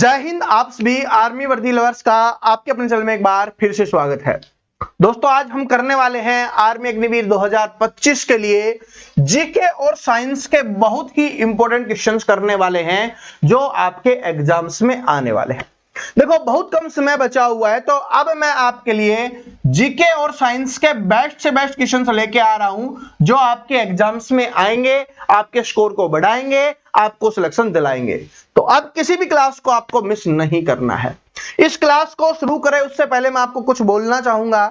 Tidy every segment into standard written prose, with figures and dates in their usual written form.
जय हिंद। आप सभी आर्मी वर्दी लवर्स का आपके अपने चैनल में एक बार फिर से स्वागत है। दोस्तों, आज हम करने वाले हैं आर्मी अग्निवीर 2025 के लिए जीके और साइंस के बहुत ही इंपॉर्टेंट क्वेश्चंस करने वाले हैं जो आपके एग्जाम्स में आने वाले हैं। देखो, बहुत कम समय बचा हुआ है, तो अब मैं आपके लिए जीके और साइंस के बेस्ट से बेस्ट क्वेश्चंस लेके आ रहा हूं जो आपके एग्जाम्स में आएंगे, आपके स्कोर को बढ़ाएंगे, आपको सिलेक्शन दिलाएंगे। तो अब किसी भी क्लास को आपको मिस नहीं करना है। इस क्लास को शुरू करें उससे पहले मैं आपको कुछ बोलना चाहूंगा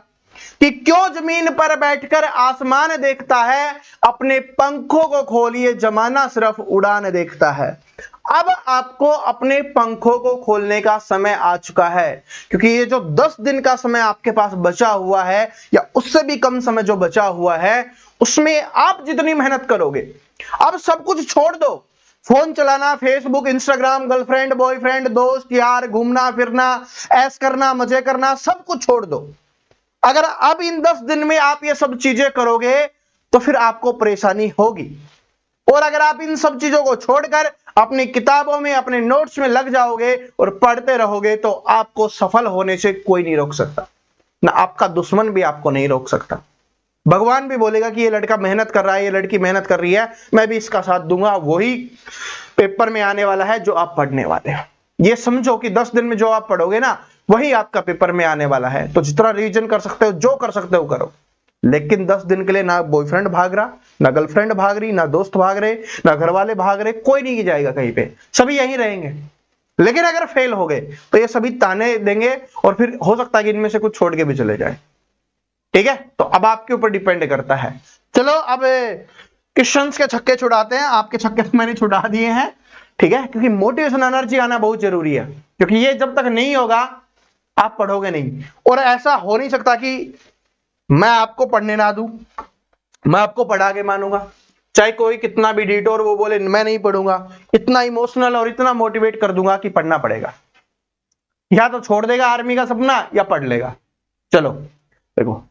कि क्यों जमीन पर बैठकर आसमान देखता है, अपने पंखों को खोलिए, जमाना सिर्फ उड़ान देखता है। अब आपको अपने पंखों को खोलने का समय आ चुका है, क्योंकि ये जो 10 दिन का समय आपके पास बचा हुआ है या उससे भी कम समय जो बचा हुआ है, उसमें आप जितनी मेहनत करोगे, अब सब कुछ छोड़ दो। फोन चलाना, फेसबुक, इंस्टाग्राम, गर्लफ्रेंड, बॉयफ्रेंड, दोस्त यार, घूमना फिरना, ऐश करना, मजे करना, सब कुछ छोड़ दो। अगर अब इन 10 दिन में आप ये सब चीजें करोगे तो फिर आपको परेशानी होगी। और अगर आप इन सब चीजों को छोड़कर अपनी किताबों में, अपने नोट्स में लग जाओगे और पढ़ते रहोगे तो आपको सफल होने से कोई नहीं रोक सकता, ना आपका दुश्मन भी आपको नहीं रोक सकता। भगवान भी बोलेगा कि ये लड़का मेहनत कर रहा है, ये लड़की मेहनत कर रही है, मैं भी इसका साथ दूंगा। वही पेपर में आने वाला है जो आप पढ़ने वाले हैं। ये समझो कि 10 दिन में जो आप पढ़ोगे ना, वही आपका पेपर में आने वाला है। तो जितना रिवीजन कर सकते हो, जो कर सकते हो करो, लेकिन 10 दिन के लिए ना बॉयफ्रेंड भाग रहा, ना गर्लफ्रेंड भाग रही, ना दोस्त भाग रहे, ना घर वाले भाग रहे, कोई नहीं जाएगा कहीं पे, सभी यहीं रहेंगे। लेकिन अगर फेल हो गए तो ये सभी ताने देंगे और फिर हो सकता है कि इनमें से कुछ छोड़ के भी चले जाए। ठीक है, तो अब आपके ऊपर डिपेंड करता है। चलो अब क्वेश्चंस के छक्के छुड़ाते हैं। आपके छक्के तो मैंने छुड़ा दिए हैं, ठीक है, क्योंकि मोटिवेशन एनर्जी आना बहुत जरूरी है, क्योंकि ये जब तक नहीं होगा आप पढ़ोगे नहीं। और ऐसा हो नहीं सकता कि मैं आपको पढ़ने ना दूं, मैं आपको पढ़ा के मानूंगा, चाहे कोई कितना भी डिटोर वो बोले मैं नहीं पढ़ूंगा। इतना इमोशनल और इतना मोटिवेट कर दूंगा कि पढ़ना पड़ेगा। या तो छोड़ देगा आर्मी का सपना या पढ़ लेगा। चलो देखो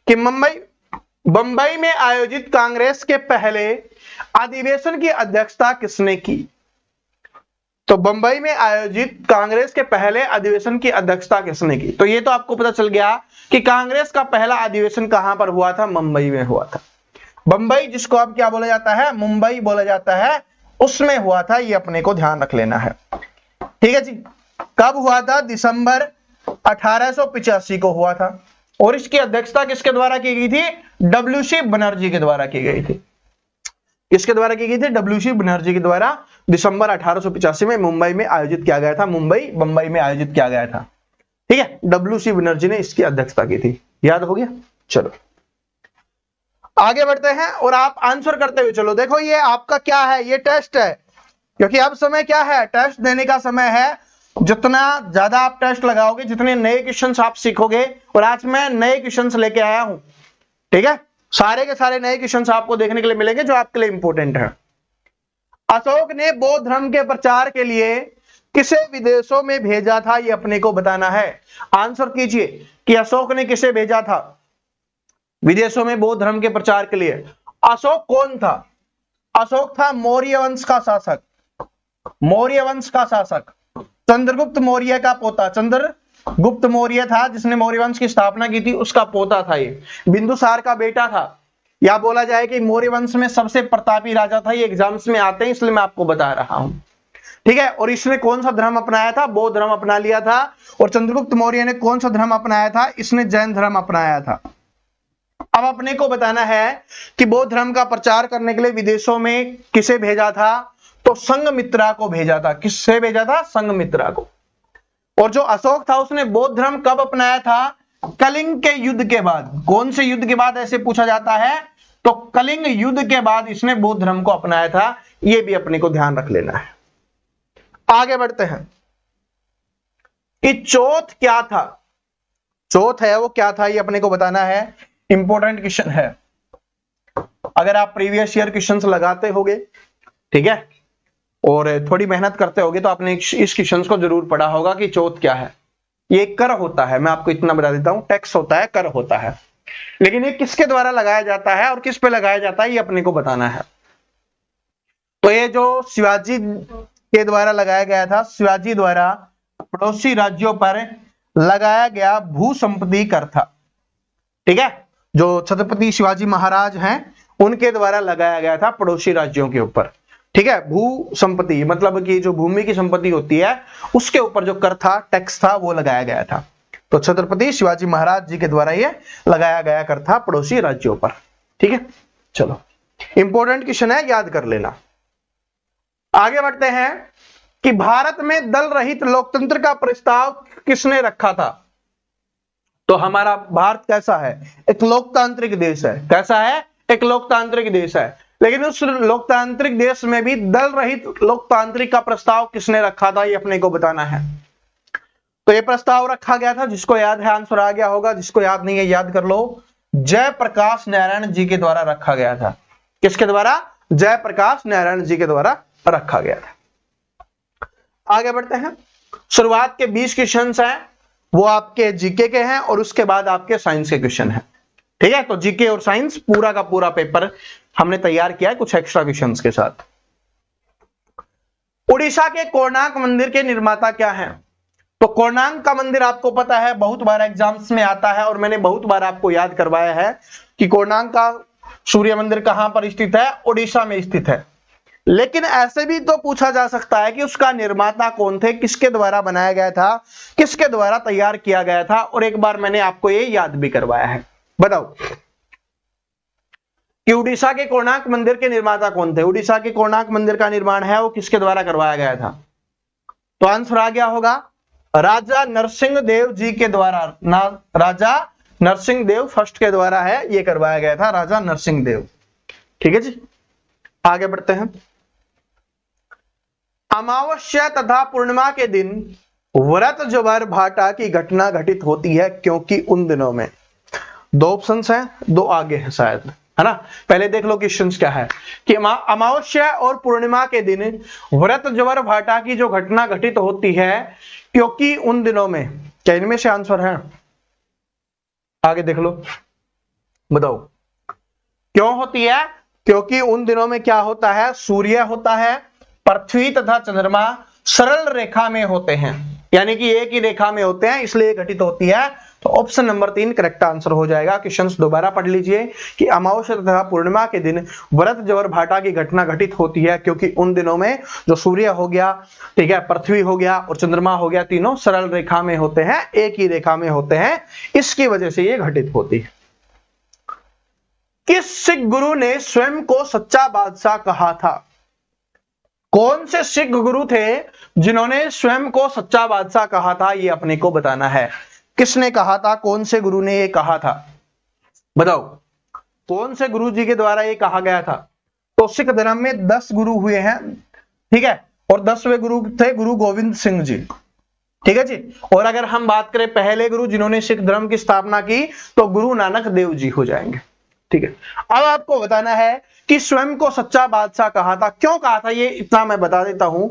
कि बंबई में आयोजित कांग्रेस के पहले अधिवेशन की अध्यक्षता किसने की? तो बंबई में आयोजित कांग्रेस के पहले अधिवेशन की अध्यक्षता किसने की? तो ये तो आपको पता चल गया कि कांग्रेस का पहला अधिवेशन कहां पर हुआ था? मुंबई में हुआ था। बंबई, जिसको अब क्या बोला जाता है, मुंबई बोला जाता है, उसमें हुआ था। ये अपने को ध्यान रख लेना है, ठीक है जी। कब हुआ था? दिसंबर 1885 को हुआ था। और इसकी अध्यक्षता किसके द्वारा की गई थी? डब्ल्यू.सी. बनर्जी के द्वारा की गई थी। किसके द्वारा की गई थी? डब्ल्यू.सी. बनर्जी के द्वारा दिसंबर 1885 में मुंबई में आयोजित किया गया था। बंबई में आयोजित किया गया था, ठीक है। डब्ल्यू.सी. बनर्जी ने इसकी अध्यक्षता की थी। याद हो गया? चलो आगे बढ़ते हैं और आप आंसर करते हुए चलो। देखो, ये आपका क्या है? ये टेस्ट है, क्योंकि अब समय क्या है? टेस्ट देने का समय है। जितना ज्यादा आप टेस्ट लगाओगे, जितने नए क्वेश्चंस आप सीखोगे, और आज मैं नए क्वेश्चंस लेके आया हूं, ठीक है। सारे के सारे नए क्वेश्चंस आपको देखने के लिए मिलेंगे जो आपके लिए इंपॉर्टेंट है। अशोक ने बौद्ध धर्म के प्रचार के लिए किसे विदेशों में भेजा था? ये अपने को बताना है। आंसर कीजिए कि अशोक ने किसे भेजा था विदेशों में बौद्ध धर्म के प्रचार के लिए? अशोक कौन था? अशोक था मौर्य वंश का शासक। मौर्य वंश का शासक, चंद्रगुप्त मौर्य का पोता। चंद्रगुप्त मौर्य था जिसने मौर्य वंश की स्थापना की थी, उसका पोता था ये। बिंदुसार का बेटा था, या बोला जाए कि मौर्य वंश में सबसे प्रतापी राजा था। ये एग्जाम्स में आते हैं, इसलिए मैं आपको बता रहा हूं, ठीक है। और इसने कौन सा धर्म अपनाया था? बौद्ध धर्म अपना लिया था। और चंद्रगुप्त मौर्य ने कौन सा धर्म अपनाया था? इसने जैन धर्म अपनाया था। अब अपने को बताना है कि बौद्ध धर्म का प्रचार करने के लिए विदेशों में किसे भेजा था? तो संघमित्रा को भेजा था। किससे भेजा था? संघमित्रा को। और जो अशोक था उसने बौद्ध धर्म कब अपनाया था? कलिंग के युद्ध के बाद। कौन से युद्ध के बाद ऐसे पूछा जाता है? तो कलिंग युद्ध के बाद इसने बौद्ध धर्म को अपनाया था। यह भी अपने को ध्यान रख लेना है। आगे बढ़ते हैं कि चौथ क्या था? चौथ है वो क्या था, ये अपने को बताना है। इंपॉर्टेंट क्वेश्चन है। अगर आप प्रीवियस ईयर क्वेश्चंस लगाते होगे, ठीक है, और थोड़ी मेहनत करते होगे, तो आपने इस क्वेश्चन को जरूर पढ़ा होगा कि चौथ क्या है। ये कर होता है, मैं आपको इतना बता देता हूं, टैक्स होता है, कर होता है। लेकिन ये किसके द्वारा लगाया जाता है और किस पे लगाया जाता है, ये अपने को बताना है। तो ये जो शिवाजी के द्वारा लगाया गया था, शिवाजी द्वारा पड़ोसी राज्यों पर लगाया गया भू संपत्ति कर था। ठीक है, जो छत्रपति शिवाजी महाराज हैं उनके द्वारा लगाया गया था पड़ोसी राज्यों के ऊपर। ठीक है, भू संपत्ति मतलब कि जो भूमि की संपत्ति होती है उसके ऊपर जो कर था, टैक्स था, वो लगाया गया था। तो छत्रपति शिवाजी महाराज जी के द्वारा ये लगाया गया कर था पड़ोसी राज्यों पर। ठीक है, चलो इंपॉर्टेंट क्वेश्चन है, याद कर लेना। आगे बढ़ते हैं कि भारत में दल रहित लोकतंत्र का प्रस्ताव किसने रखा था? तो हमारा भारत कैसा है? एक लोकतांत्रिक देश है। कैसा है? एक लोकतांत्रिक देश है। लेकिन उस लोकतांत्रिक देश में भी दल रहित लोकतांत्रिक का प्रस्ताव किसने रखा था, ये अपने को बताना है। तो ये प्रस्ताव रखा गया था, जिसको याद है आंसर आ गया होगा, जिसको याद नहीं है याद कर लो, जयप्रकाश नारायण जी के द्वारा रखा गया था। किसके द्वारा? जयप्रकाश नारायण जी के द्वारा रखा गया था। आगे बढ़ते हैं। शुरुआत के 20 क्वेश्चन हैं वो आपके जीके के हैं और उसके बाद आपके साइंस के क्वेश्चन हैं। ठीक है, तो जीके और साइंस पूरा का पूरा पेपर हमने तैयार किया है कुछ एक्स्ट्रा क्वेश्चंस के साथ। उड़ीसा के कोणार्क मंदिर के निर्माता क्या हैं? तो कोणार्क का मंदिर आपको पता है, बहुत बार एग्जाम्स में आता है और मैंने बहुत बार आपको याद करवाया है कि कोणार्क का सूर्य मंदिर कहां पर स्थित है? उड़ीसा में स्थित है। लेकिन ऐसे भी तो पूछा जा सकता है कि उसका निर्माता कौन थे, किसके द्वारा बनाया गया था, किसके द्वारा तैयार किया गया था, और एक बार मैंने आपको ये याद भी करवाया है। बताओ कि उड़ीसा के कोणार्क मंदिर के निर्माता कौन थे? उड़ीसा के कोणार्क मंदिर का निर्माण है वो किसके द्वारा करवाया गया था? तो आंसर आ गया होगा राजा नरसिंह देव जी के द्वारा। राजा नरसिंह देव फर्स्ट के द्वारा है ये करवाया गया था, राजा नरसिंह देव। ठीक है जी, आगे बढ़ते हैं। अमावस्या तथा पूर्णिमा के दिन व्रत ज्वर भाटा की घटना घटित होती है क्योंकि उन दिनों में। दो ऑप्शंस हैं, दो आगे है शायद, है ना। पहले देख लो क्वेश्चंस क्या है कि अमावस्या और पूर्णिमा के दिन व्रत ज्वर भाटा की जो घटना घटित होती है क्योंकि उन दिनों में, क्या इनमें से आंसर है? आगे देख लो, बताओ क्यों होती है? क्योंकि उन दिनों में क्या होता है? सूर्य होता है, पृथ्वी तथा चंद्रमा सरल रेखा में होते हैं, यानी कि एक ही रेखा में होते हैं, इसलिए घटित होती है। तो ऑप्शन नंबर 3 करेक्ट आंसर हो जाएगा। क्वेश्चंस दोबारा पढ़ लीजिए कि अमावस्या तथा पूर्णिमा के दिन व्रत ज्वर भाटा की घटना घटित होती है क्योंकि उन दिनों में जो सूर्य हो गया, ठीक है, पृथ्वी हो गया और चंद्रमा हो गया, तीनों सरल रेखा में होते हैं, एक ही रेखा में होते हैं, इसकी वजह से ये घटित होती है। किस सिख गुरु ने स्वयं को सच्चा बादशाह कहा था? कौन से सिख गुरु थे जिन्होंने स्वयं को सच्चा बादशाह कहा था, ये अपने को बताना है। किसने कहा था? कौन से गुरु ने ये कहा था? बताओ कौन से गुरु जी के द्वारा ये कहा गया था? तो सिख धर्म में 10 गुरु हुए हैं, ठीक है, और 10वें गुरु थे गुरु गोविंद सिंह जी। ठीक है जी। और अगर हम बात करें पहले गुरु जिन्होंने सिख धर्म की स्थापना की तो गुरु नानक देव जी हो जाएंगे। ठीक है, अब आपको बताना है कि स्वयं को सच्चा बादशाह कहा था। क्यों कहा था ये इतना मैं बता देता हूं,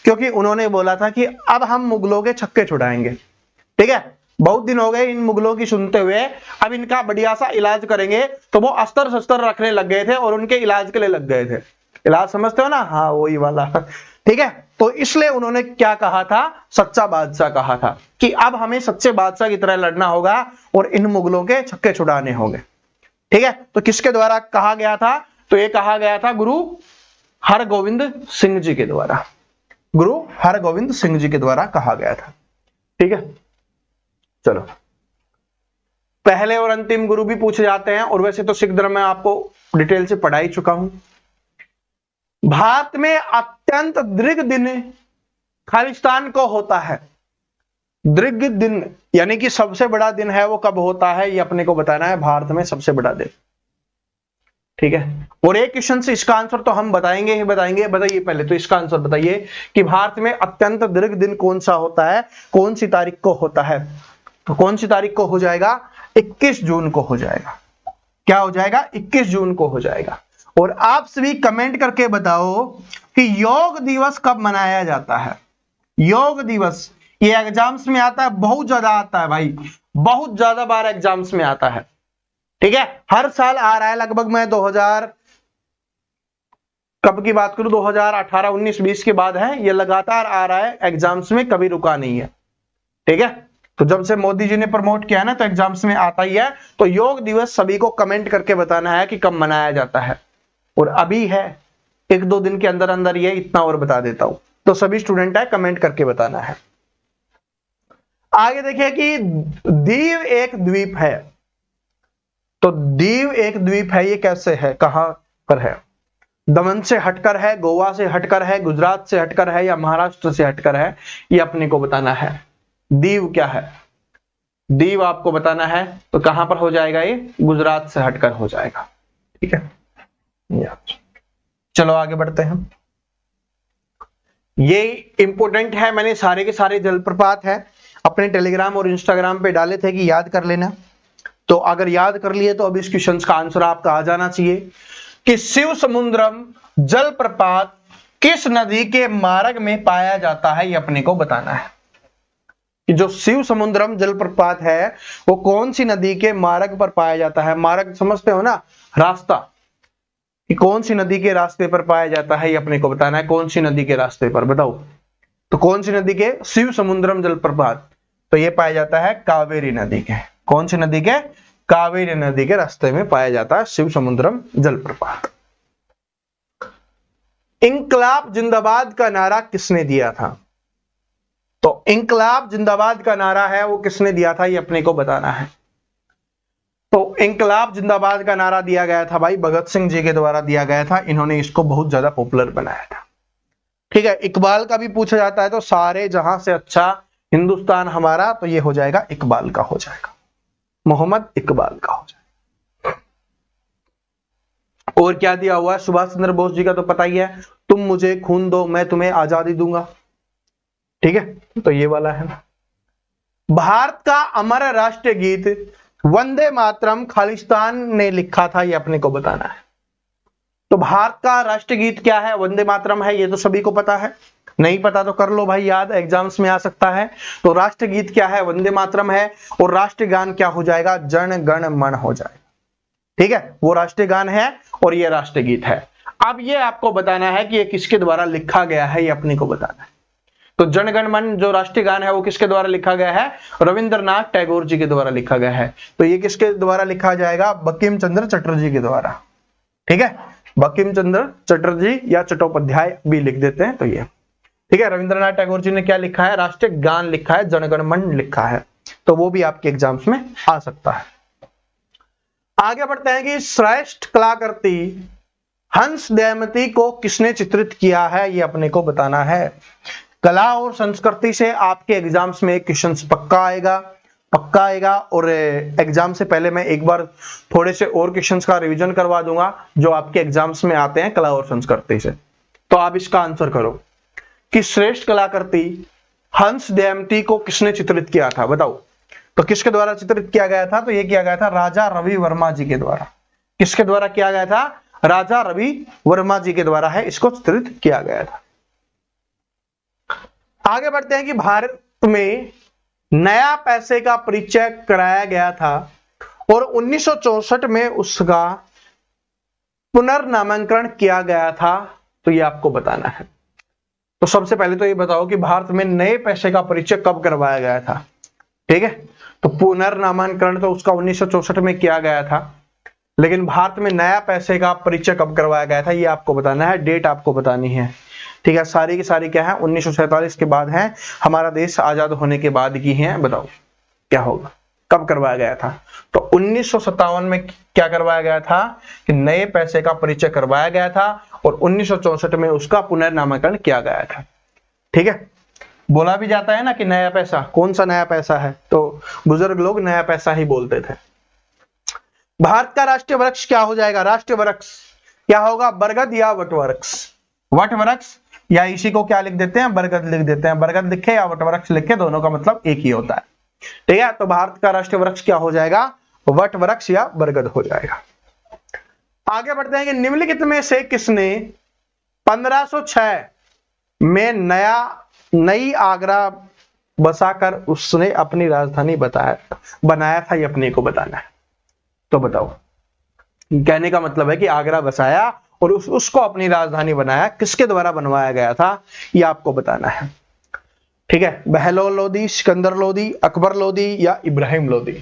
क्योंकि उन्होंने बोला था कि अब हम मुगलों के छक्के छुड़ाएंगे। ठीक है, बहुत दिन हो गए इन मुगलों की सुनते हुए, अब इनका बढ़िया सा इलाज करेंगे। तो वो अस्तर शस्त्र रखने लग गए थे और उनके इलाज के लिए लग गए थे। इलाज समझते हो ना? हाँ, वही वाला। ठीक है, तो इसलिए उन्होंने क्या कहा था? सच्चा बादशाह कहा था कि अब हमें सच्चे बादशाह की तरह लड़ना होगा और इन मुगलों के छक्के छुड़ाने होंगे। ठीक है, तो किसके द्वारा कहा गया था? तो ये कहा गया था गुरु हरगोविंद सिंह जी के द्वारा। गुरु हरगोविंद सिंह जी के द्वारा कहा गया था। ठीक है, चलो पहले और अंतिम गुरु भी पूछे जाते हैं, और वैसे तो सिख धर्म में आपको डिटेल से पढ़ा ही चुका हूं। भारत में अत्यंत दीर्घ दिन खालिस्तान को होता है। दीर्घ दिन यानी कि सबसे बड़ा दिन है वो कब होता है, ये अपने को बताना है। भारत में सबसे बड़ा दिन, ठीक है। और एक क्वेश्चन से इसका आंसर तो हम बताएंगे ही बताएंगे। बताइए पहले तो इसका आंसर बताइए कि भारत में अत्यंत दीर्घ दिन कौन सा होता है, कौन सी तारीख को होता है? तो कौन सी तारीख को हो जाएगा? 21 जून को हो जाएगा। क्या हो जाएगा? 21 जून को हो जाएगा। और आप सभी कमेंट करके बताओ कि योग दिवस कब मनाया जाता है? योग दिवस ये एग्जाम्स में आता है, बहुत ज्यादा आता है भाई, बहुत ज्यादा बार एग्जाम्स में आता है। ठीक है, हर साल आ रहा है लगभग। मैं 2000 कब की बात करूं, 2018, 19, 20 के बाद है, ये लगातार आ रहा है एग्जाम्स में, कभी रुका नहीं है। ठीक है, तो जब से मोदी जी ने प्रमोट किया है ना, तो एग्जाम्स में आता ही है। तो योग दिवस सभी को कमेंट करके बताना है कि कब मनाया जाता है, और अभी है 1-2 दिन के अंदर अंदर, ये इतना और बता देता हूं। तो सभी स्टूडेंट है कमेंट करके बताना है। आगे देखिए कि दीव एक द्वीप है। तो दीव एक द्वीप है, ये कैसे है, कहां पर है? दमन से हटकर है, गोवा से हटकर है, गुजरात से हटकर है, या महाराष्ट्र से हटकर है, ये अपने को बताना है। दीव क्या है, दीव आपको बताना है। तो कहां पर हो जाएगा ये? गुजरात से हटकर हो जाएगा। ठीक है, चलो आगे बढ़ते हैं। ये इंपोर्टेंट है, मैंने सारे के सारे जलप्रपात है अपने टेलीग्राम और इंस्टाग्राम पे डाले थे कि याद कर लेना। तो अगर याद कर लिए तो अब इस क्वेश्चन का आंसर आपका आ जाना चाहिए कि शिव समुद्रम जलप्रपात किस नदी के मार्ग में पाया जाता है, ये अपने को बताना है। कि जो शिव समुद्रम जलप्रपात है वो कौन सी नदी के मार्ग पर पाया जाता है? मार्ग समझते हो ना, रास्ता, कि कौन सी नदी के रास्ते पर पाया जाता है, ये अपने को बताना है। कौन सी नदी के रास्ते पर, बताओ। तो कौन सी नदी के? शिव समुद्रम जलप्रपात, तो ये पाया जाता है कावेरी नदी के। कौन सी नदी के? कावेरी नदी के रास्ते में पाया जाता है शिव समुद्रम जलप्रपात। इंकलाब जिंदाबाद का नारा किसने दिया था? तो इंकलाब जिंदाबाद का नारा है वो किसने दिया था, ये अपने को बताना है। तो इंकलाब जिंदाबाद का नारा दिया गया था भाई भगत सिंह जी के द्वारा दिया गया था। इन्होंने इसको बहुत ज्यादा पॉपुलर बनाया था। ठीक है, इकबाल का भी पूछा जाता है, तो सारे जहां से अच्छा हिंदुस्तान हमारा, तो ये हो जाएगा इकबाल का हो जाएगा, मोहम्मद इकबाल का हो जाएगा। और क्या दिया हुआ है? सुभाष चंद्र बोस जी का तो पता ही है, तुम मुझे खून दो मैं तुम्हें आजादी दूंगा। ठीक है, तो ये वाला है। भारत का अमर राष्ट्रीय गीत वंदे मातरम खालिस्तान ने लिखा था, ये अपने को बताना है। तो भारत का राष्ट्रीय गीत क्या है? वंदे मातरम है, ये तो सभी को पता है। नहीं पता तो कर लो भाई याद, एग्जाम्स में आ सकता है। तो राष्ट्रीय गीत क्या है? वंदे मातरम है। और राष्ट्रीय गान क्या हो जाएगा? जन गण मन हो जाएगा। ठीक है, वो राष्ट्रीय गान है और ये राष्ट्रीय गीत है। अब ये आपको बताना है कि ये किसके द्वारा लिखा गया है, ये अपने को बताना है। तो जन गण मन जो राष्ट्रीय गान है वो किसके द्वारा लिखा गया है? रविंद्रनाथ टैगोर जी के द्वारा लिखा गया है। तो ये किसके द्वारा लिखा जाएगा? बंकिम चंद्र चटर्जी के द्वारा। ठीक है, बंकिम चंद्र चटर्जी या चट्टोपाध्याय भी लिख देते हैं, तो ये ठीक है। रविंद्रनाथ टैगोर जी ने क्या लिखा है? राष्ट्रीय गान लिखा है, जनगण मन लिखा है। तो वो भी आपके एग्जाम्स में आ सकता है। आगे बढ़ते हैं कि श्रेष्ठ कलाकृति हंस दमयंती को किसने चित्रित किया है, ये अपने को बताना है। कला और संस्कृति से आपके एग्जाम्स में क्वेश्चन पक्का आएगा। और एग्जाम से पहले मैं एक बार थोड़े से और क्वेश्चंस का रिवीजन करवा दूंगा जो आपके एग्जाम्स में आते हैं कला और संस्कृति से। तो आप इसका आंसर करो कि श्रेष्ठ कलाकृति हंस दमयंती को किसने चित्रित किया था, बताओ। तो किसके द्वारा चित्रित किया गया था? तो ये किया गया था राजा रवि वर्मा जी के द्वारा। किसके द्वारा किया गया था? राजा रवि वर्मा जी के द्वारा है इसको चित्रित किया गया था। आगे बढ़ते हैं कि भारत में नया पैसे का परिचय कराया गया था और 1964 में उसका पुनर्नामकरण किया गया था। तो ये आपको बताना है। तो सबसे पहले तो ये बताओ कि भारत में नए पैसे का परिचय कब करवाया गया था। ठीक है, तो पुनर्नामकरण तो उसका 1964 में किया गया था, लेकिन भारत में नया पैसे का परिचय कब करवाया गया था ये आपको बताना है, डेट आपको बतानी है। ठीक है, सारी की सारी क्या है? 1947 के बाद है, हमारा देश आजाद होने के बाद की है। बताओ क्या होगा, कब करवाया गया था? तो 1957 में क्या करवाया गया था कि नए पैसे का परिचय करवाया गया था और 1964 में उसका पुनर्नामकरण किया गया था। ठीक है, बोला भी जाता है ना कि नया पैसा, कौन सा नया पैसा है? तो बुजुर्ग लोग नया पैसा ही बोलते थे। भारत का राष्ट्रीय वृक्ष क्या हो जाएगा? राष्ट्रीय वृक्ष क्या होगा? बरगद या वटवृक्ष? वटवृक्ष या इसी को क्या लिख देते हैं? बरगद लिख देते हैं। बरगद लिखे या वटवृक्ष लिखे, दोनों का मतलब एक ही होता है। ठीक है, तो भारत का राष्ट्रीय वृक्ष क्या हो जाएगा? वटवृक्ष या बरगद हो जाएगा। आगे बढ़ते हैं कि निम्नलिखित में से किसने 1506 में नई आगरा बसाकर उसने अपनी राजधानी बनाया था, ये अपने को बताना है। तो बताओ, कहने का मतलब है कि आगरा बसाया और उसको अपनी राजधानी बनाया, किसके द्वारा बनवाया गया था ये आपको बताना है। ठीक है, बहलोल लोदी, सिकंदर लोदी, अकबर लोदी या इब्राहिम लोदी।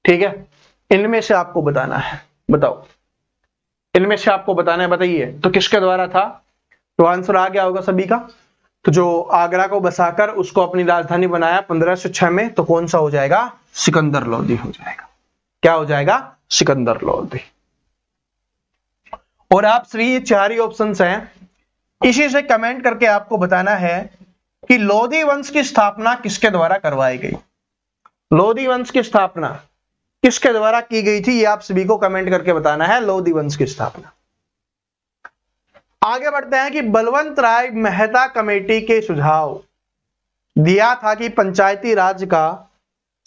ठीक है, इनमें से आपको बताना है, बताओ इनमें से आपको बताना है, बताइए तो किसके द्वारा था। तो आंसर आ गया होगा सभी का। तो जो आगरा को बसाकर उसको अपनी राजधानी बनाया 1506 में, तो कौन सा हो जाएगा, सिकंदर लोदी हो जाएगा। क्या हो जाएगा, सिकंदर लोदी। और आप सभी ये चार ही ऑप्शंस हैं, इसी से कमेंट करके आपको बताना है कि लोदी वंश की स्थापना किसके द्वारा करवाई गई। लोदी वंश की स्थापना किसके द्वारा की गई थी, ये आप सभी को कमेंट करके बताना है, लोदी वंश की स्थापना। आगे बढ़ते हैं कि बलवंत राय मेहता कमेटी के सुझाव दिया था कि पंचायती राज का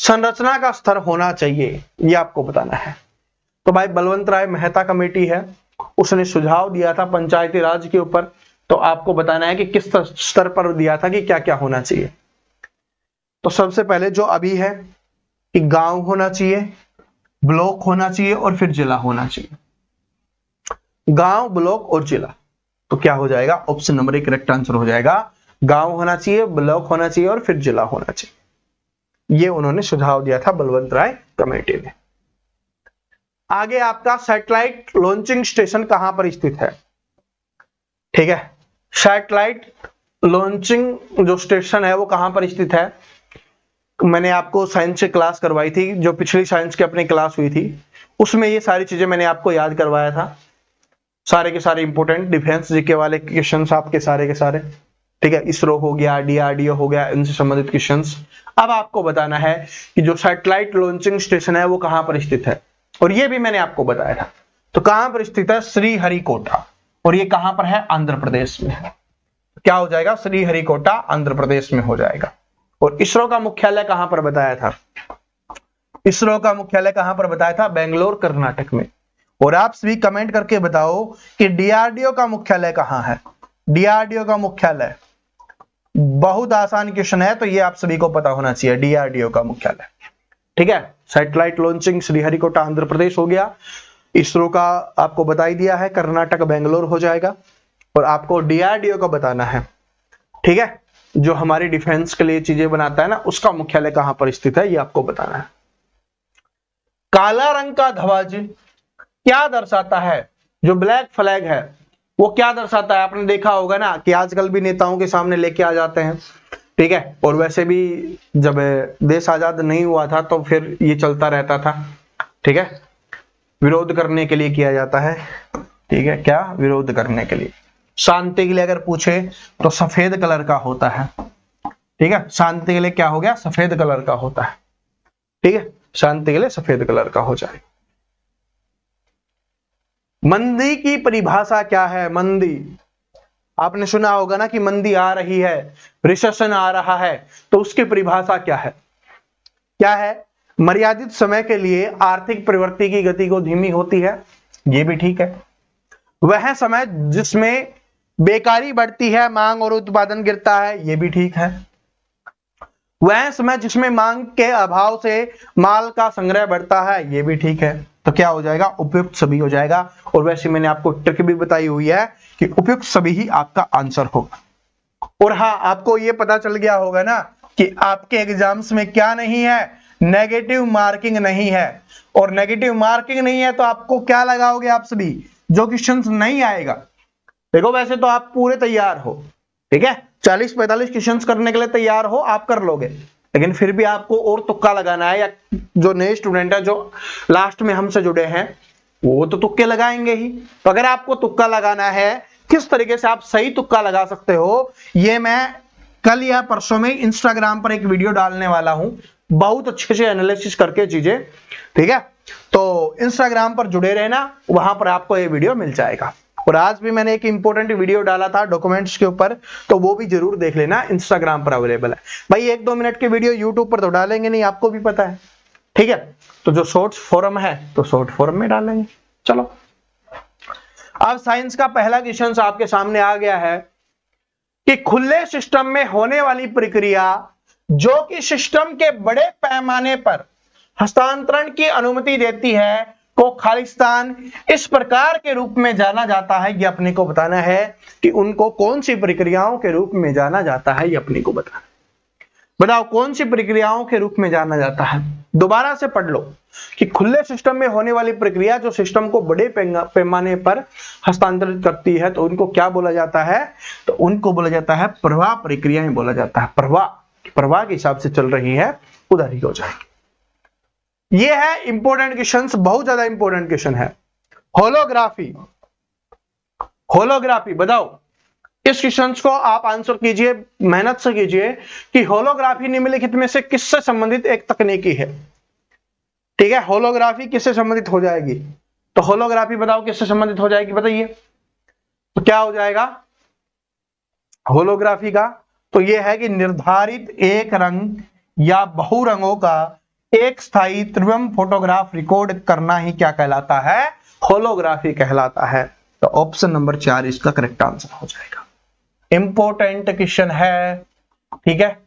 संरचना का स्तर होना चाहिए, ये आपको बताना है। तो भाई बलवंत राय मेहता कमेटी है, उसने सुझाव दिया था पंचायती राज के ऊपर, तो आपको बताना है कि किस स्तर पर दिया था कि क्या क्या होना चाहिए। तो सबसे पहले जो अभी है कि गांव होना चाहिए, ब्लॉक होना चाहिए और फिर जिला होना चाहिए। गांव, ब्लॉक और जिला, तो क्या हो जाएगा, ऑप्शन नंबर 1 करेक्ट आंसर हो जाएगा। गांव होना चाहिए, ब्लॉक होना चाहिए और फिर जिला होना चाहिए। ये उन्होंने सुझाव दिया था बलवंत राय कमेटी ने। आगे आपका सैटेलाइट लॉन्चिंग स्टेशन कहां पर स्थित है। ठीक है, सैटेलाइट लॉन्चिंग जो स्टेशन है वो कहां पर स्थित है। मैंने आपको साइंस की क्लास करवाई थी, जो पिछली साइंस की अपनी क्लास हुई थी, उसमें ये सारी चीजें मैंने आपको याद करवाया था, सारे के सारे इंपोर्टेंट डिफेंस जीके वाले क्वेश्चंस आपके सारे के सारे। ठीक है, इसरो हो गया, डीआरडीओ हो गया, इनसे संबंधित क्वेश्चंस। अब आपको बताना है कि जो सैटेलाइट लॉन्चिंग स्टेशन है वो कहां पर स्थित है, और ये भी मैंने आपको बताया था। तो कहां पर स्थित है, श्रीहरिकोटा, और ये कहां पर है, आंध्र प्रदेश में है। क्या हो जाएगा, श्रीहरिकोटा आंध्र प्रदेश में हो जाएगा। और इसरो का मुख्यालय कहां पर बताया था, इसरो का मुख्यालय कहां पर बताया था, बेंगलोर कर्नाटक में। और आप सभी कमेंट करके बताओ कि डीआरडीओ का मुख्यालय कहां है। डीआरडीओ का मुख्यालय, बहुत आसान क्वेश्चन है, तो ये आप सभी को पता होना चाहिए, डीआरडीओ का मुख्यालय। ठीक है, सैटेलाइट लॉन्चिंग श्रीहरिकोटा आंध्र प्रदेश हो गया। इसरो का आपको बता ही दिया है, कर्नाटक बेंगलोर हो जाएगा। और आपको डीआरडीओ का बताना है। ठीक है, जो हमारी डिफेंस के लिए चीजें बनाता है ना, उसका मुख्यालय कहां पर स्थित है, ये आपको बताना है। काला रंग का ध्वज क्या दर्शाता है, जो ब्लैक फ्लैग है वो क्या दर्शाता है। आपने देखा होगा ना कि आजकल भी नेताओं के सामने लेके आ जाते हैं। ठीक है, और वैसे भी जब देश आजाद नहीं हुआ था तो फिर ये चलता रहता था। ठीक है, विरोध करने के लिए किया जाता है। ठीक है, क्या विरोध करने के लिए, शांति के लिए अगर पूछे तो सफेद कलर का होता है। ठीक है, शांति के लिए क्या हो गया, सफेद कलर का होता है। ठीक है, शांति के लिए सफेद कलर का हो जाए। मंदी की परिभाषा क्या है, मंदी, आपने सुना होगा ना कि मंदी आ रही है, रिसेशन आ रहा है, तो उसकी परिभाषा क्या है, क्या है, मर्यादित समय के लिए आर्थिक प्रवृत्ति की गति को धीमी होती है, ये भी ठीक है। वह समय जिसमें बेकारी बढ़ती है, मांग और उत्पादन गिरता है, ये भी ठीक है। वह समय जिसमें मांग के अभाव से माल का संग्रह बढ़ता है, ये भी ठीक है। तो क्या हो जाएगा, उपयुक्त सभी हो जाएगा। और वैसे मैंने आपको ट्रिक भी बताई हुई है कि उपयुक्त सभी ही आपका आंसर होगा। और हाँ, आपको ये पता चल गया होगा ना कि आपके एग्जाम्स में क्या नहीं है, नेगेटिव मार्किंग नहीं है। और नेगेटिव मार्किंग नहीं है तो आपको क्या लगाओगे, आप सभी जो क्वेश्चंस नहीं आएगा। देखो वैसे तो आप पूरे तैयार हो, ठीक है, 40-45 क्वेश्चंस करने के लिए तैयार हो, आप कर लोगे, लेकिन फिर भी आपको और तुक्का लगाना है। या जो नए स्टूडेंट है जो लास्ट में हमसे जुड़े हैं वो तो तुक्के लगाएंगे ही। तो अगर आपको तुक्का लगाना है, किस तरीके से आप सही तुक्का लगा सकते हो, ये मैं कल या परसों में इंस्टाग्राम पर एक वीडियो डालने वाला हूं, बहुत अच्छे से एनालिसिस करके चीजें। ठीक है, तो इंस्टाग्राम पर जुड़े रहना, वहां पर आपको ये वीडियो मिल जाएगा। और आज भी मैंने एक इंपॉर्टेंट वीडियो डाला था डॉक्यूमेंट्स के ऊपर, तो वो भी जरूर देख लेना, इंस्टाग्राम पर अवेलेबल है। भाई 1-2 मिनट के वीडियो यूट्यूब पर तो डालेंगे नहीं, आपको भी पता है। ठीक है, तो जो शॉर्ट्स फॉर्म है तो शॉर्ट फॉर्म में डालेंगे। चलो, अब साइंस का पहला क्वेश्चन आपके सामने आ गया है कि खुले सिस्टम में होने वाली प्रक्रिया जो कि सिस्टम के बड़े पैमाने पर हस्तांतरण की अनुमति देती है, को खालिस्तान इस प्रकार के रूप में जाना जाता है, ये अपने को बताना है कि उनको कौन सी प्रक्रियाओं के रूप में जाना जाता है, ये अपने को बताना। बताओ कौन सी प्रक्रियाओं के रूप में जाना जाता है। दोबारा से पढ़ लो कि खुले सिस्टम में होने वाली प्रक्रिया जो सिस्टम को बड़े पैमाने पर हस्तांतरित करती है तो उनको क्या बोला जाता है, तो उनको बोला जाता है प्रवाह प्रक्रियाएं बोला जाता है। प्रवाह के हिसाब से चल रही है, उधर ही हो जाएगी। ये है इंपॉर्टेंट क्वेश्चन, बहुत ज्यादा इंपॉर्टेंट क्वेश्चन है। होलोग्राफी बताओ, इस क्वेश्चन को आप आंसर कीजिए, मेहनत से कीजिए कि होलोग्राफी निम्नलिखित में से किससे संबंधित एक तकनीकी है। ठीक है, होलोग्राफी किससे संबंधित हो जाएगी, तो होलोग्राफी बताओ किससे संबंधित हो जाएगी, बताइए। तो क्या हो जाएगा होलोग्राफी का, तो यह है कि निर्धारित एक रंग या बहुरंगों का एक स्थायी त्रिविम फोटोग्राफ रिकॉर्ड करना ही क्या कहलाता है, होलोग्राफी कहलाता है। तो ऑप्शन नंबर 4 इसका करेक्ट आंसर हो जाएगा। इंपॉर्टेंट क्वेश्चन है, ठीक है।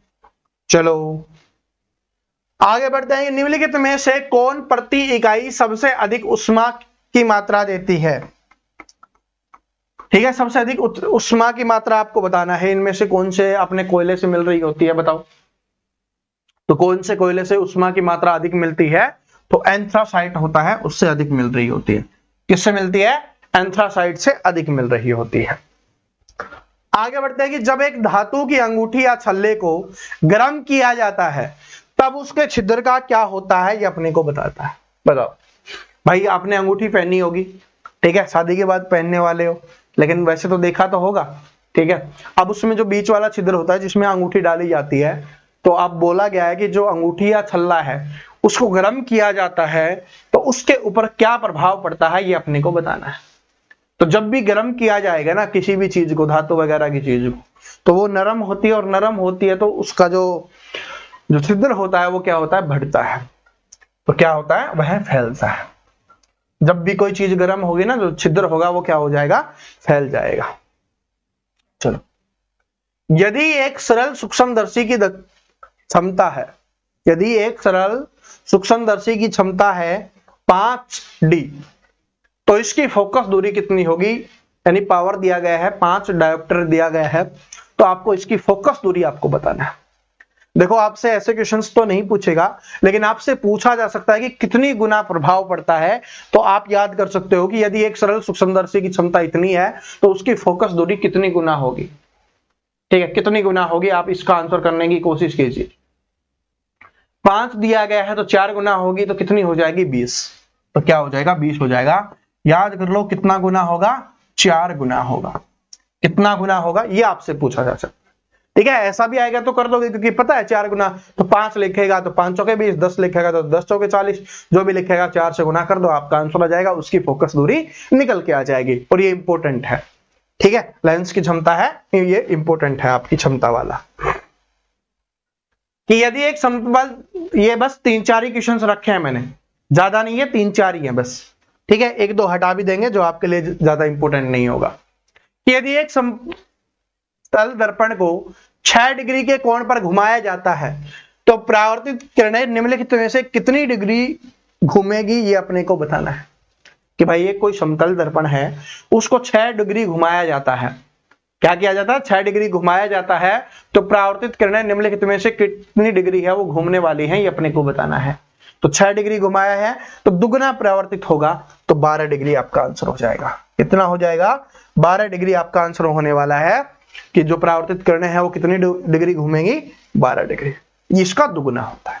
चलो आगे बढ़ते हैं। निम्नलिखित में से कौन प्रति इकाई सबसे अधिक ऊष्मा की मात्रा देती है। ठीक है, सबसे अधिक ऊष्मा की मात्रा आपको बताना है। इनमें से कौन से अपने कोयले से मिल रही होती है, बताओ। तो कौन से कोयले से ऊष्मा की मात्रा अधिक मिलती है, तो एंथ्रासाइट होता है, उससे अधिक मिल रही होती है। किससे मिलती है, एंथ्रासाइट से अधिक मिल रही होती है। आगे बढ़ते हैं कि जब एक धातु की अंगूठी या छल्ले को गर्म किया जाता है तब उसके छिद्र का क्या होता है, ये अपने को बताता है। बताओ भाई, आपने अंगूठी पहनी होगी, ठीक है, शादी के बाद पहनने वाले हो, लेकिन वैसे तो देखा तो होगा, ठीक है। अब उसमें जो बीच वाला छिद्र होता है जिसमें अंगूठी डाली जाती है, तो अब बोला गया है कि जो अंगूठी या छल्ला है उसको गर्म किया जाता है तो उसके ऊपर क्या प्रभाव पड़ता है, ये अपने को बताना है। तो जब भी गर्म किया जाएगा ना किसी भी चीज को, धातु वगैरह की चीज को, तो वो नरम होती है, और नरम होती है तो उसका जो छिद्र होता है वो क्या होता है, बढ़ता है। तो क्या होता है, वह फैलता है। जब भी कोई चीज गर्म होगी ना, जो छिद्र होगा वो क्या हो जाएगा, फैल जाएगा। चलो, यदि एक सरल सूक्ष्मदर्शी की क्षमता है, यदि एक सरल सूक्ष्मदर्शी की क्षमता है 5D, तो इसकी फोकस दूरी कितनी होगी, यानी पावर दिया गया है 5 डायोप्टर दिया गया है, तो आपको इसकी फोकस दूरी आपको बताना है। देखो आपसे ऐसे क्वेश्चंस तो नहीं पूछेगा, लेकिन आपसे पूछा जा सकता है कि कितनी गुना प्रभाव पड़ता है, तो आप याद कर सकते हो कि यदि एक सरल सूक्ष्मदर्शी की क्षमता इतनी है तो उसकी फोकस दूरी कितनी गुना होगी। ठीक है, कितनी गुना होगी, आप इसका आंसर करने की कोशिश कीजिए। 5 दिया गया है तो 4 गुना होगी, तो कितनी हो जाएगी, 20। तो क्या हो जाएगा, 20 हो जाएगा। याद कर लो कितना गुना होगा, 4 गुना होगा। कितना गुना होगा ये आपसे पूछा जा सकता है। ठीक है, ऐसा भी आएगा तो कर दोगे, क्योंकि पता है 4 गुना, तो 5 लिखेगा तो 5 चौके 20, 10 लिखेगा तो 10 चौके 40, जो भी लिखेगा 4 से गुना कर दो, आपका आंसर आ जाएगा, उसकी फोकस दूरी निकल के आ जाएगी। और ये इंपॉर्टेंट है, ठीक है, लेंस की क्षमता है, ये इंपॉर्टेंट है आपकी क्षमता वाला। कि यदि एक समतल, ये बस 3-4 ही क्वेश्चन रखे हैं मैंने, ज्यादा नहीं है, 3-4 ही है बस, ठीक है, 1-2 हटा भी देंगे जो आपके लिए ज्यादा इंपॉर्टेंट नहीं होगा। कि यदि एक समतल दर्पण को 6 डिग्री के कोण पर घुमाया जाता है तो परावर्तित किरणें निम्नलिखित में से कितनी डिग्री घूमेगी, ये अपने को बताना है। कि भाई ये कोई समतल दर्पण है, उसको 6 डिग्री घुमाया जाता है, क्या किया जाता है, 6 डिग्री घुमाया जाता है, तो परावर्तित किरणें निम्नलिखित में से कितनी डिग्री है वो घूमने वाली हैं, ये अपने को बताना है। तो 6 डिग्री घुमाया है तो दुगना परावर्तित होगा, तो 12 डिग्री आपका आंसर हो जाएगा। कितना हो जाएगा, 12 डिग्री आपका आंसर होने वाला है। कि जो परावर्तित किरणें हैं वो कितनी डिग्री घूमेंगी, 12 डिग्री। इसका दुगना होता है।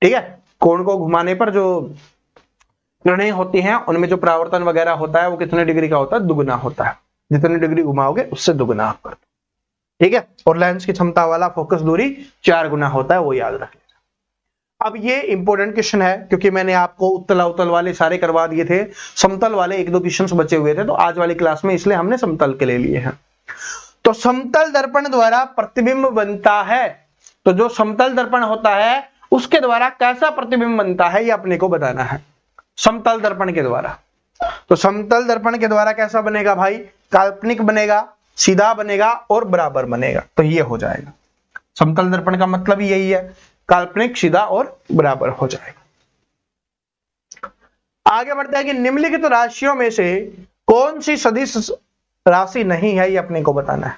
ठीक है, कोण को घुमाने पर जो किरणें होती हैं उनमें जो परावर्तन वगैरह होता है वो कितने डिग्री का होता है, दुगना होता है। जितनी डिग्री घुमाओगे उससे दुगना आप कर दो। ठीक है, और लेंस की क्षमता वाला फोकस दूरी 4 गुना होता है, वो याद रखिए। अब ये इंपॉर्टेंट क्वेश्चन है, क्योंकि मैंने आपको उत्तल वाले सारे करवा दिए थे, समतल वाले 1-2 क्वेश्चन बचे हुए थे, तो आज वाली क्लास में इसलिए हमने समतल के ले लिए हैं। तो समतल दर्पण द्वारा प्रतिबिंब बनता है, तो जो समतल दर्पण होता है उसके द्वारा कैसा प्रतिबिंब बनता है, ये अपने को बताना है। समतल दर्पण के द्वारा, तो समतल दर्पण के द्वारा कैसा बनेगा भाई, काल्पनिक बनेगा, सीधा बनेगा और बराबर बनेगा। तो ये हो जाएगा, समतल दर्पण का मतलब यही है, काल्पनिक, सीधा और बराबर हो जाएगा। आगे बढ़ते हैं कि निम्नलिखित राशियों में से कौन सी सदिश राशि नहीं है, ये अपने को बताना है।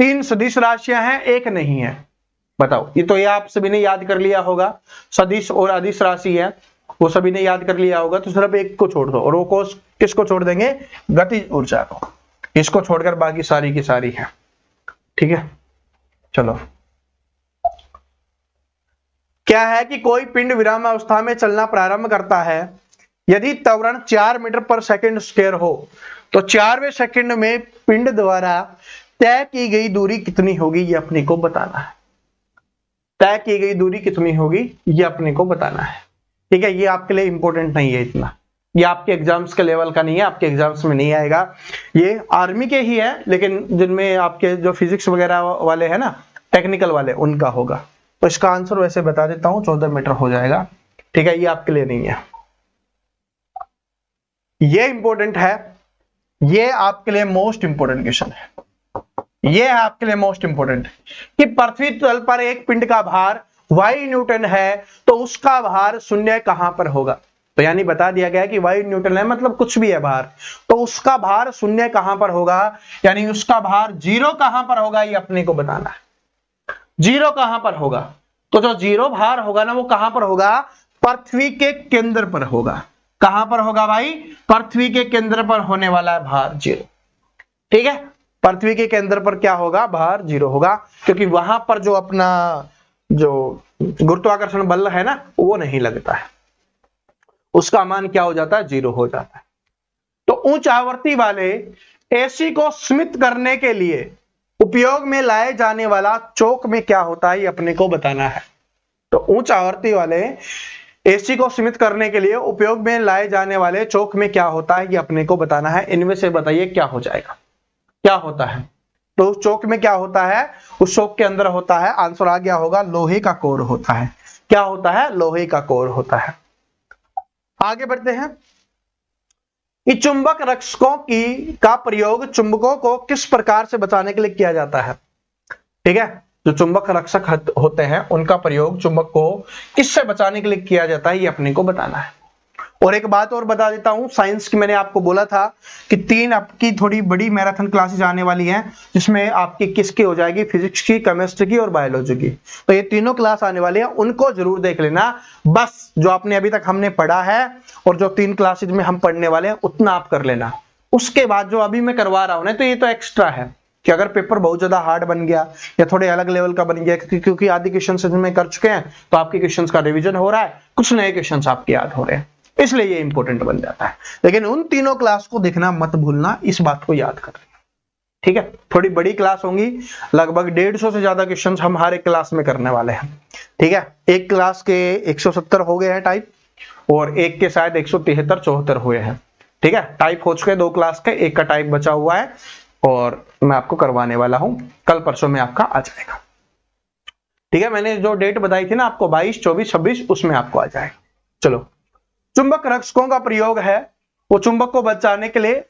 3 सदिश राशियां हैं, एक नहीं है, बताओ। ये आप सभी ने याद कर लिया होगा, सदिश और अदिश राशि है, वो सभी ने याद कर लिया होगा। तो सिर्फ एक को छोड़ दो, और वो किसको छोड़ देंगे? गतिज ऊर्जा को। इसको छोड़कर बाकी सारी की सारी है, ठीक है। चलो, क्या है कि कोई पिंड विरामावस्था में चलना प्रारंभ करता है, यदि त्वरण 4 मीटर पर सेकंड स्क्वायर हो तो 4वें सेकंड में पिंड द्वारा तय की गई दूरी कितनी होगी, ये अपने को बताना है। तय की गई दूरी कितनी होगी, ये अपने को बताना है, ठीक है। ये आपके लिए इंपॉर्टेंट नहीं है इतना, ये आपके एग्जाम्स के लेवल का नहीं है, आपके एग्जाम्स में नहीं आएगा। ये आर्मी के ही है, लेकिन जिनमें आपके जो फिजिक्स वगैरह वाले हैं ना, टेक्निकल वाले, उनका होगा। तो इसका आंसर वैसे बता देता हूं, 14 मीटर हो जाएगा, ठीक है। ये आपके लिए नहीं है, ये इंपॉर्टेंट है, ये आपके लिए मोस्ट इंपॉर्टेंट क्वेश्चन है। ये है आपके लिए मोस्ट इंपॉर्टेंट कि पृथ्वी तल पर एक पिंड का भार वायु न्यूटन है, तो उसका भार शून्य कहां पर होगा। तो यानी बता दिया गया कि वायु न्यूटन है, मतलब कुछ भी है भार, तो उसका भार शून्य कहां पर होगा, यानी उसका भार 0 कहां पर होगा, ये अपने को बताना है। 0 कहां पर होगा, तो जो 0 भार होगा ना, वो कहां पर होगा? पृथ्वी के केंद्र पर होगा। कहां पर होगा भाई? पृथ्वी के केंद्र पर होने वाला है भार 0, ठीक है। पृथ्वी के केंद्र पर क्या होगा? भार 0 होगा, क्योंकि वहां पर जो अपना जो गुरुत्वाकर्षण बल है ना, वो नहीं लगता है, उसका मान क्या हो जाता है? 0 हो जाता है। तो उच्च आवृत्ति वाले एसी को सीमित करने के लिए उपयोग में लाए जाने वाला चोक में क्या होता है, ये अपने को बताना है। तो उच्च आवृत्ति वाले एसी को सीमित करने के लिए उपयोग में लाए जाने वाले चोक में क्या होता है, ये अपने को बताना है। इनमें से बताइए क्या हो जाएगा, क्या होता है। तो उस चोक में क्या होता है? उस चोक के अंदर होता है, आंसर आ गया होगा, लोहे का कोर होता है। क्या होता है? लोहे का कोर होता है। आगे बढ़ते हैं कि चुंबक रक्षकों का प्रयोग चुंबकों को किस प्रकार से बचाने के लिए किया जाता है, ठीक है। जो चुंबक रक्षक होते हैं, उनका प्रयोग चुंबक को किससे बचाने के लिए किया जाता है, ये अपने को बताना है। और एक बात और बता देता हूं, साइंस की मैंने आपको बोला था कि 3 आपकी थोड़ी बड़ी मैराथन क्लासेस आने वाली हैं, जिसमें आपकी किसकी हो जाएगी? फिजिक्स की, केमिस्ट्री की और बायोलॉजी की। तो ये तीनों क्लास आने वाली हैं, उनको जरूर देख लेना। बस जो आपने अभी तक हमने पढ़ा है और जो 3 क्लासेज में हम पढ़ने वाले हैं, उतना आप कर लेना। उसके बाद जो अभी मैं करवा रहा हूं ना, तो ये तो एक्स्ट्रा है कि अगर पेपर बहुत ज्यादा हार्ड बन गया या थोड़े अलग लेवल का बन गया, क्योंकि आधे क्वेश्चन में कर चुके हैं, तो आपके क्वेश्चन का रिविजन हो रहा है, कुछ नए क्वेश्चन आपके याद हो रहे हैं, इसलिए ये इंपॉर्टेंट बन जाता है। लेकिन उन तीनों क्लास को देखना मत भूलना, इस बात को याद कर लेना, ठीक है। थोड़ी बड़ी क्लास होंगी, लगभग 150 से ज्यादा क्वेश्चन हम हर एक क्लास में करने वाले हैं, ठीक है। एक क्लास के 170 हो गए हैं टाइप, और एक के शायद 173-74 हुए हैं, ठीक है। टाइप हो चुके 2 क्लास के, एक का टाइप बचा हुआ है, और मैं आपको करवाने वाला हूं, कल परसों में आपका आ जाएगा, ठीक है। मैंने जो डेट बताई थी ना आपको, 22, 24, 26, उसमें आपको आ जाएगा। चलो, चुंबक रक्षकों का प्रयोग है, वो चुंबक को बचाने के लिए,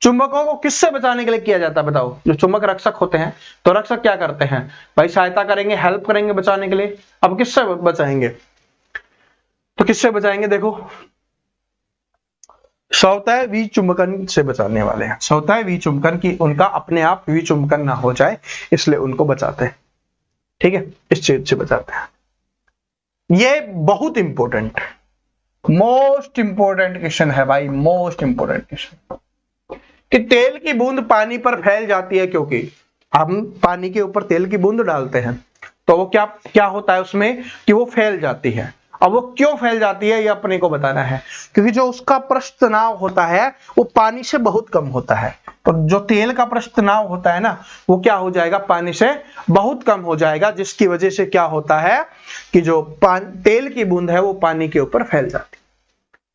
चुंबकों को किससे बचाने के लिए किया जाता है, बताओ। जो चुंबक रक्षक होते हैं, तो रक्षक क्या करते हैं भाई? सहायता करेंगे, हेल्प करेंगे बचाने के लिए। अब किससे बचाएंगे? तो किससे बचाएंगे? देखो, स्वतः विचुंबकन से बचाने वाले हैं। स्वतः विचुंबकन की, उनका अपने आप विचुंबकन ना हो जाए, इसलिए उनको बचाते हैं, ठीक है। इस चीज से बचाते हैं। ये बहुत इंपॉर्टेंट, मोस्ट इंपॉर्टेंट क्वेश्चन है भाई, मोस्ट इंपॉर्टेंट क्वेश्चन, कि तेल की बूंद पानी पर फैल जाती है, क्योंकि हम पानी के ऊपर तेल की बूंद डालते हैं, तो वो क्या क्या होता है उसमें, कि वो फैल जाती है। अब वो क्यों फैल जाती है, ये अपने को बताना है, क्योंकि जो उसका पृष्ठ तनाव होता है वो पानी से बहुत कम होता है। तो जो तेल का पृष्ठ तनाव होता है ना, वो क्या हो जाएगा? पानी से बहुत कम हो जाएगा, जिसकी वजह से क्या होता है कि जो तेल की बूंद है वो पानी के ऊपर फैल जाती है,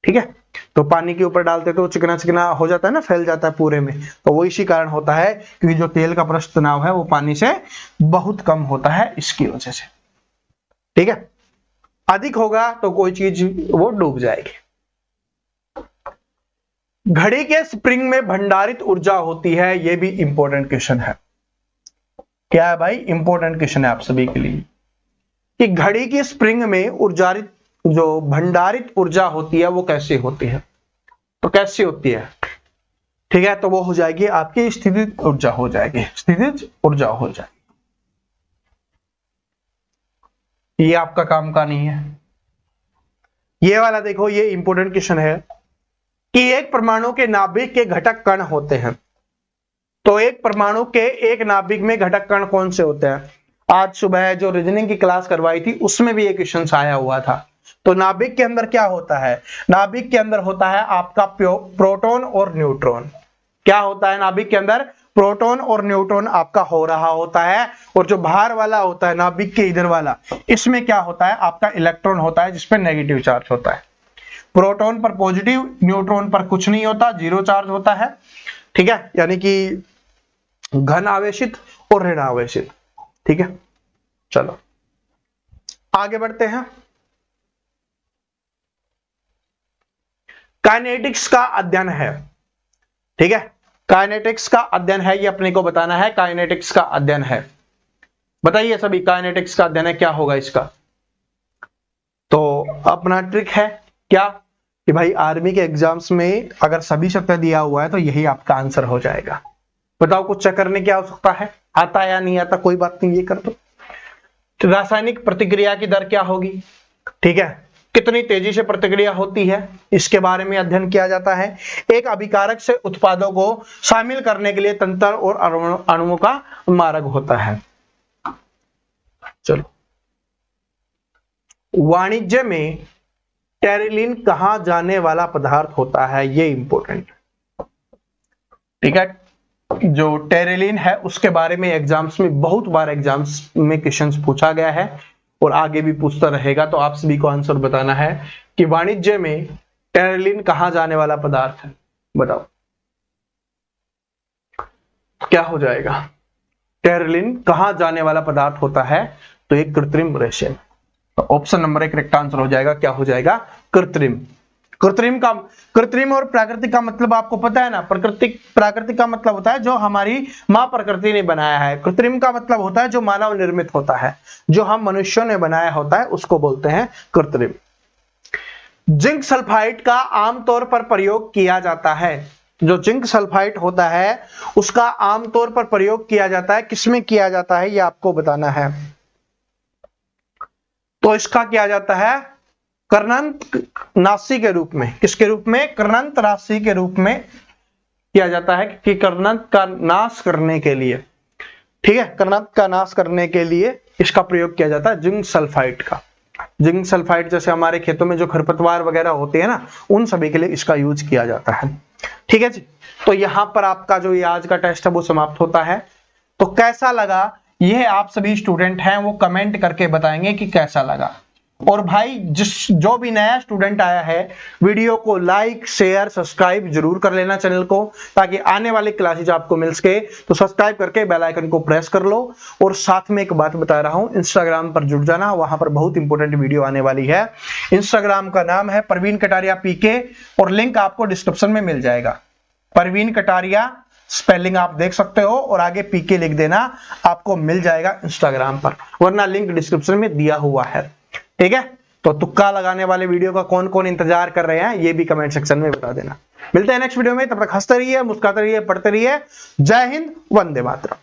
ठीक है। तो पानी के ऊपर डालते तो चिकना चिकना हो जाता है ना, फैल जाता है पूरे में, तो वो इसी कारण होता है, क्योंकि जो तेल का पृष्ठ तनाव है वो पानी से बहुत कम होता है, इसकी वजह से, ठीक है। अधिक होगा तो कोई चीज वो डूब जाएगी। घड़ी के स्प्रिंग में भंडारित ऊर्जा होती है, ये भी इंपॉर्टेंट क्वेश्चन है। क्या है भाई? इंपॉर्टेंट क्वेश्चन है आप सभी के लिए, कि घड़ी की स्प्रिंग में जो भंडारित ऊर्जा होती है वो कैसे होती है, तो कैसे होती है, ठीक है, तो वो हो जाएगी आपकी स्थितिज ऊर्जा हो जाएगी, स्थितिज ऊर्जा हो जाएगी। ये आपका काम का नहीं है। ये वाला देखो, ये इंपॉर्टेंट क्वेश्चन है कि एक परमाणु के नाभिक के घटक कण होते हैं, तो एक परमाणु के एक नाभिक में घटक कण कौन से होते हैं। आज सुबह जो रीजनिंग की क्लास करवाई थी उसमें भी ये क्वेश्चन आया हुआ था। तो नाभिक के अंदर क्या होता है, नाभिक के अंदर होता है आपका प्रोटॉन और न्यूट्रॉन। क्या होता है नाभिक के अंदर, प्रोटॉन और न्यूट्रॉन आपका हो रहा होता है, और जो बाहर वाला होता है नाभिक के इधर वाला, इसमें क्या होता है आपका इलेक्ट्रॉन होता है जिसपे नेगेटिव चार्ज होता है। प्रोटॉन पर पॉजिटिव, न्यूट्रॉन पर कुछ नहीं होता, जीरो चार्ज होता है, ठीक है, यानी कि घन आवेशित और ऋण आवेशित, ठीक है। चलो आगे बढ़ते हैं। काइनेटिक्स का अध्ययन है, ठीक है, काइनेटिक्स का अध्ययन है, ये अपने को बताना है, काइनेटिक्स का अध्ययन है। बताइए सभी, काइनेटिक्स का अध्ययन है, क्या होगा इसका। तो अपना ट्रिक है क्या कि भाई आर्मी के एग्जाम्स में अगर सभी शब्द दिया हुआ है तो यही आपका आंसर हो जाएगा। बताओ कुछ चेक करने की आवश्यकता है, आता या नहीं आता, कोई बात नहीं, ये कर दो। तो रासायनिक प्रतिक्रिया की दर क्या होगी, ठीक है, कितनी तेजी से प्रतिक्रिया होती है, इसके बारे में अध्ययन किया जाता है। एक अभिकारक से उत्पादों को शामिल करने के लिए तंत्र और अणुओं का मार्ग होता है। चलो, वाणिज्य में टेरिलिन कहां जाने वाला पदार्थ होता है, ये इंपॉर्टेंट, ठीक है। जो टेरिलिन है उसके बारे में एग्जाम्स में बहुत बार एग्जाम्स में क्वेश्चंस पूछा गया है और आगे भी पूछता रहेगा, तो आप सभी को आंसर बताना है कि वाणिज्य में टेरिलिन कहां जाने वाला पदार्थ है। बताओ क्या हो जाएगा, टेरिलिन कहां जाने वाला पदार्थ होता है, तो एक कृत्रिम रेशम। तो ऑप्शन नंबर 1 करेक्ट आंसर हो जाएगा, क्या हो जाएगा, कृत्रिम। कृत्रिम और प्राकृतिक का मतलब आपको पता है ना, प्राकृतिक का मतलब होता है जो हमारी मां प्रकृति ने बनाया है, कृत्रिम का मतलब होता है जो मानव निर्मित होता है, जो हम मनुष्यों ने बनाया होता है उसको बोलते हैं कृत्रिम। जिंक सल्फाइड का आमतौर पर प्रयोग किया जाता है, जो जिंक सल्फाइड होता है उसका आमतौर पर प्रयोग किया जाता है, किसमें किया जाता है ये आपको बताना है। तो इसका किया जाता है कर्णनाशी के रूप में, किसके रूप में, कर्णनाशी के रूप में किया जाता है कि कर्णन का नाश करने के लिए, ठीक है, कर्णन का नाश करने के लिए इसका प्रयोग किया जाता है जिंक सल्फाइड का। जिंक सल्फाइड जैसे हमारे खेतों में जो खरपतवार वगैरह होते हैं ना, उन सभी के लिए इसका यूज किया जाता है, ठीक है जी। तो यहां पर आपका जो ये आज का टेस्ट है वो समाप्त होता है। तो कैसा लगा ये आप सभी स्टूडेंट हैं वो कमेंट करके बताएंगे कि कैसा लगा। और भाई जो भी नया स्टूडेंट आया है, वीडियो को लाइक शेयर सब्सक्राइब जरूर कर लेना चैनल को, ताकि आने वाली क्लासेज आपको मिल सके। तो सब्सक्राइब करके बेल आइकन को प्रेस कर लो। और साथ में एक बात बता रहा हूं, इंस्टाग्राम पर जुड़ जाना, वहां पर बहुत इंपॉर्टेंट वीडियो आने वाली है। इंस्टाग्राम का नाम है परवीन कटारिया पीके, और लिंक आपको डिस्क्रिप्शन में मिल जाएगा। परवीन कटारिया स्पेलिंग आप देख सकते हो और आगे पीके लिख देना, आपको मिल जाएगा इंस्टाग्राम पर, वरना लिंक डिस्क्रिप्शन में दिया हुआ है, ठीक है। तो तुक्का लगाने वाले वीडियो का कौन कौन इंतजार कर रहे हैं ये भी कमेंट सेक्शन में बता देना। मिलते हैं नेक्स्ट वीडियो में, तब तक हंसते रहिए, मुस्कुराते रहिए, पढ़ते रहिए। जय हिंद, वंदे मातरम।